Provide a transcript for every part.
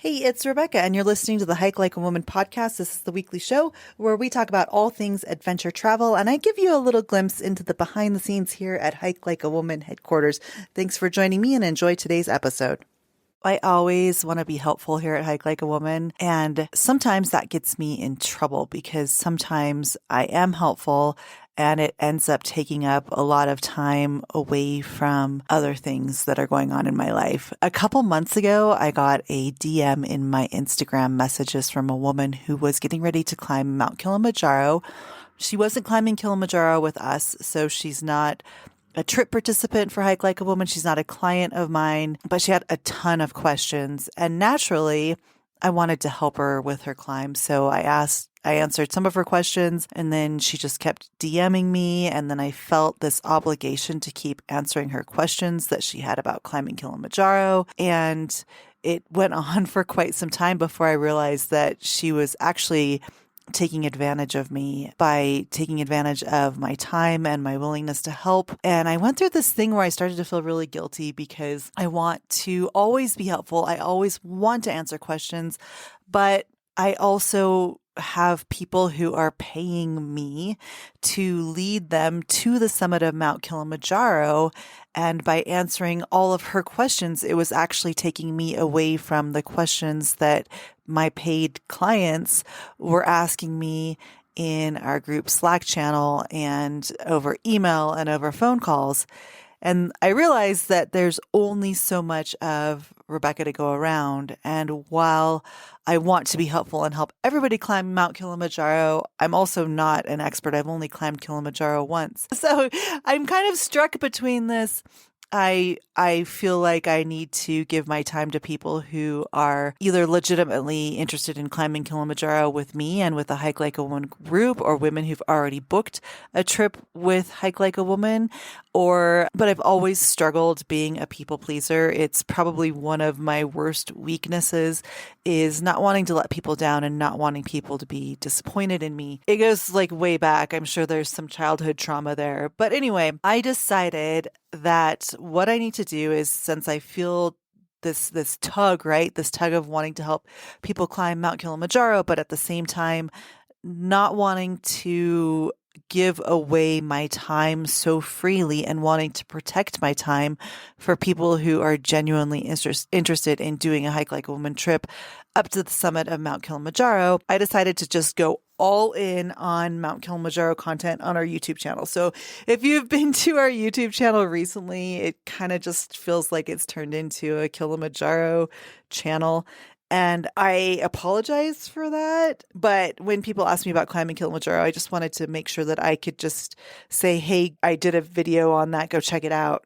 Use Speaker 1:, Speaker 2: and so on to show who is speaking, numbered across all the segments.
Speaker 1: Hey, it's Rebecca, and you're listening to the Hike Like a Woman podcast. This is the weekly show where we talk about all things adventure travel, and I give you a little glimpse into the behind the scenes here at Hike Like a Woman headquarters. Thanks for joining me and enjoy today's episode. I always want to be helpful here at Hike Like a Woman, and sometimes that gets me in trouble because sometimes I am helpful and it ends up taking up a lot of time away from other things that are going on in my life. A couple months ago, I got a DM in my Instagram messages from a woman who was getting ready to climb Mount Kilimanjaro. She wasn't climbing Kilimanjaro with us, so she's not a trip participant for Hike Like a Woman. She's not a client of mine, but she had a ton of questions. And naturally, I wanted to help her with her climb. So I answered some of her questions, and then she just kept DMing me. And then I felt this obligation to keep answering her questions that she had about climbing Kilimanjaro. And it went on for quite some time before I realized that she was actually taking advantage of me by taking advantage of my time and my willingness to help. And I went through this thing where I started to feel really guilty because I want to always be helpful. I always want to answer questions, but I also have people who are paying me to lead them to the summit of Mount Kilimanjaro. And by answering all of her questions, it was actually taking me away from the questions that my paid clients were asking me in our group Slack channel and over email and over phone calls. And I realized that there's only so much of Rebecca to go around. And while I want to be helpful and help everybody climb Mount Kilimanjaro, I'm also not an expert. I've only climbed Kilimanjaro once. So I'm kind of struck between this. I feel like I need to give my time to people who are either legitimately interested in climbing Kilimanjaro with me and with the Hike Like a Woman group, or women who've already booked a trip with Hike Like a Woman, but I've always struggled being a people pleaser. It's probably one of my worst weaknesses is not wanting to let people down and not wanting people to be disappointed in me. It goes like way back. I'm sure there's some childhood trauma there. But anyway, I decided that what I need to do is, since I feel this tug, right? This tug of wanting to help people climb Mount Kilimanjaro, but at the same time, not wanting to give away my time so freely and wanting to protect my time for people who are genuinely interested in doing a Hike Like a Woman trip up to the summit of Mount Kilimanjaro, I decided to just go all in on Mount Kilimanjaro content on our YouTube channel. So if you've been to our YouTube channel recently, it kind of just feels like it's turned into a Kilimanjaro channel. And I apologize for that. But when people ask me about climbing Kilimanjaro, I just wanted to make sure that I could just say, hey, I did a video on that. Go check it out.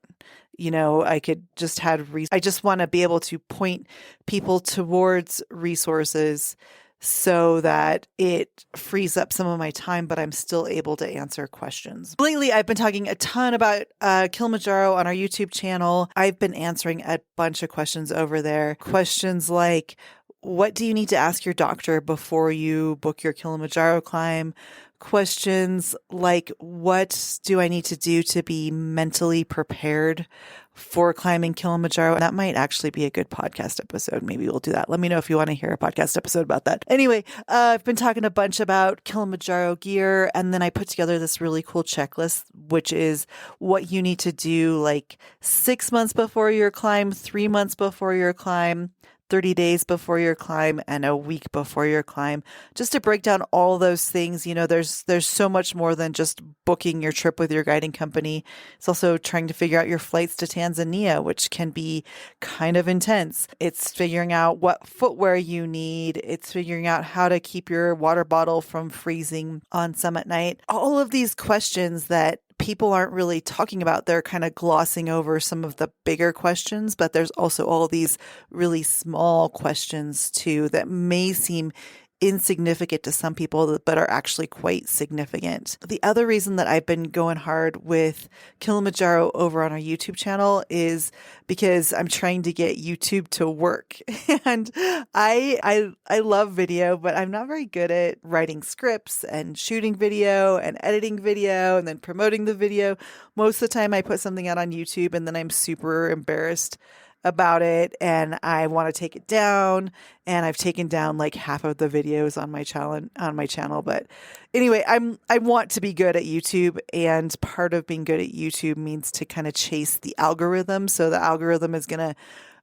Speaker 1: I could just I just want to be able to point people towards resources so that it frees up some of my time, but I'm still able to answer questions. Lately, I've been talking a ton about Kilimanjaro on our YouTube channel. I've been answering a bunch of questions over there. Questions like, what do you need to ask your doctor before you book your Kilimanjaro climb? Questions like, what do I need to do to be mentally prepared for climbing Kilimanjaro? That might actually be a good podcast episode. Maybe we'll do that. Let me know if you want to hear a podcast episode about that. Anyway, I've been talking a bunch about Kilimanjaro gear, and then I put together this really cool checklist, which is what you need to do like 6 months before your climb, 3 months before your climb, 30 days before your climb, and a week before your climb, just to break down all those things. There's so much more than just booking your trip with your guiding company. It's also trying to figure out your flights to Tanzania, which can be kind of intense. It's figuring out what footwear you need. It's figuring out how to keep your water bottle from freezing on summit night. All of these questions that people aren't really talking about. They're kind of glossing over some of the bigger questions, but there's also all these really small questions too that may seem insignificant to some people, but are actually quite significant. The other reason that I've been going hard with Kilimanjaro over on our YouTube channel is because I'm trying to get YouTube to work. And I love video, but I'm not very good at writing scripts and shooting video and editing video and then promoting the video. Most of the time I put something out on YouTube and then I'm super embarrassed about it and I want to take it down. And I've taken down like half of the videos on my channel. But anyway, I want to be good at YouTube, and part of being good at YouTube means to kind of chase the algorithm. So the algorithm is going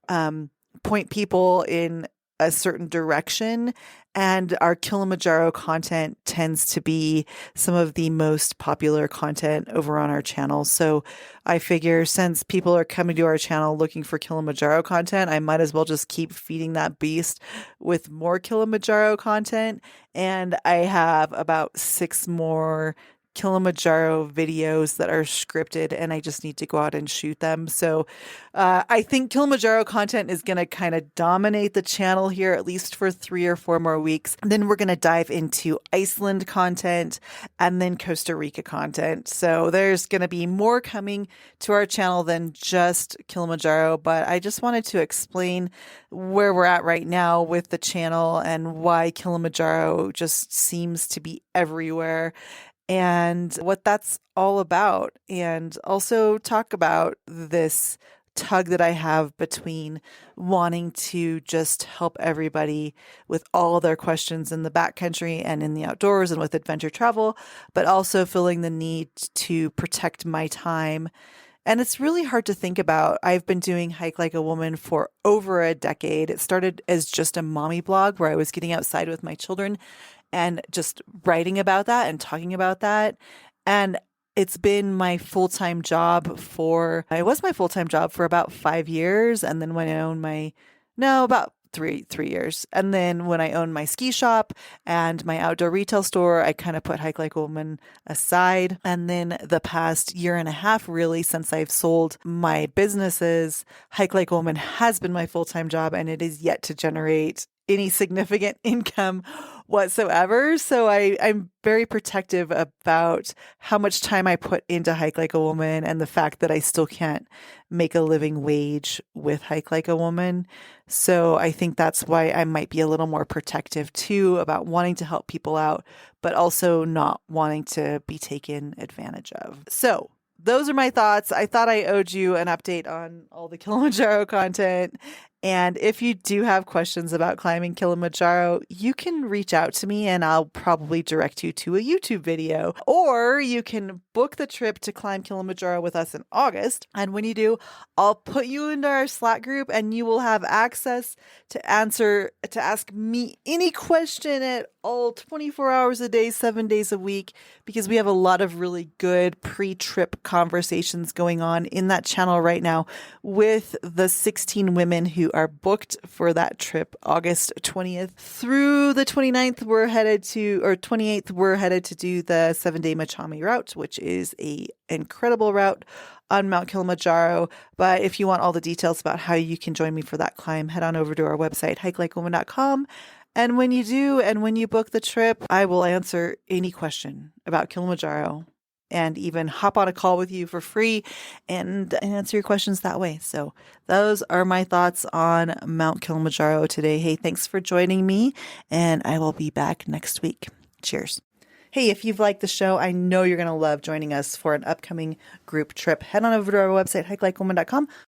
Speaker 1: to point people in a certain direction, and our Kilimanjaro content tends to be some of the most popular content over on our channel. So I figure since people are coming to our channel looking for Kilimanjaro content, I might as well just keep feeding that beast with more Kilimanjaro content. And I have about 6 more Kilimanjaro videos that are scripted, and I just need to go out and shoot them. So I think Kilimanjaro content is going to kind of dominate the channel here, at least for 3 or 4 more weeks. Then we're going to dive into Iceland content and then Costa Rica content. So there's going to be more coming to our channel than just Kilimanjaro, but I just wanted to explain where we're at right now with the channel and why Kilimanjaro just seems to be everywhere, and what that's all about, and also talk about this tug that I have between wanting to just help everybody with all their questions in the backcountry and in the outdoors and with adventure travel, but also feeling the need to protect my time. And it's really hard to think about. I've been doing Hike Like a Woman for over a decade. It started as just a mommy blog where I was getting outside with my children and just writing about that and talking about that. And it's been my full-time job for, it was my full-time job for about 5 years. And then when I owned about three years. And then when I owned my ski shop and my outdoor retail store, I kind of put Hike Like a Woman aside. And then the past year and a half, really, since I've sold my businesses, Hike Like a Woman has been my full-time job, and it is yet to generate any significant income whatsoever. So I'm very protective about how much time I put into Hike Like a Woman, and the fact that I still can't make a living wage with Hike Like a Woman. So I think that's why I might be a little more protective too about wanting to help people out, but also not wanting to be taken advantage of. So those are my thoughts. I thought I owed you an update on all the Kilimanjaro content. And if you do have questions about climbing Kilimanjaro, you can reach out to me and I'll probably direct you to a YouTube video. Or you can book the trip to climb Kilimanjaro with us in August. And when you do, I'll put you into our Slack group and you will have access to ask me any question at all 24 hours a day, 7 days a week, because we have a lot of really good pre-trip conversations going on in that channel right now with the 16 women who are booked for that trip, August 20th through the 29th. 28th, we're headed to do the 7-day Machami route, which is a incredible route on Mount Kilimanjaro. But if you want all the details about how you can join me for that climb, head on over to our website, hikelikeawoman.com. And when you do, and when you book the trip, I will answer any question about Kilimanjaro and even hop on a call with you for free and answer your questions that way. So those are my thoughts on Mount Kilimanjaro today. Hey, thanks for joining me, and I will be back next week. Cheers. Hey, if you've liked the show, I know you're going to love joining us for an upcoming group trip. Head on over to our website, hikelikewoman.com.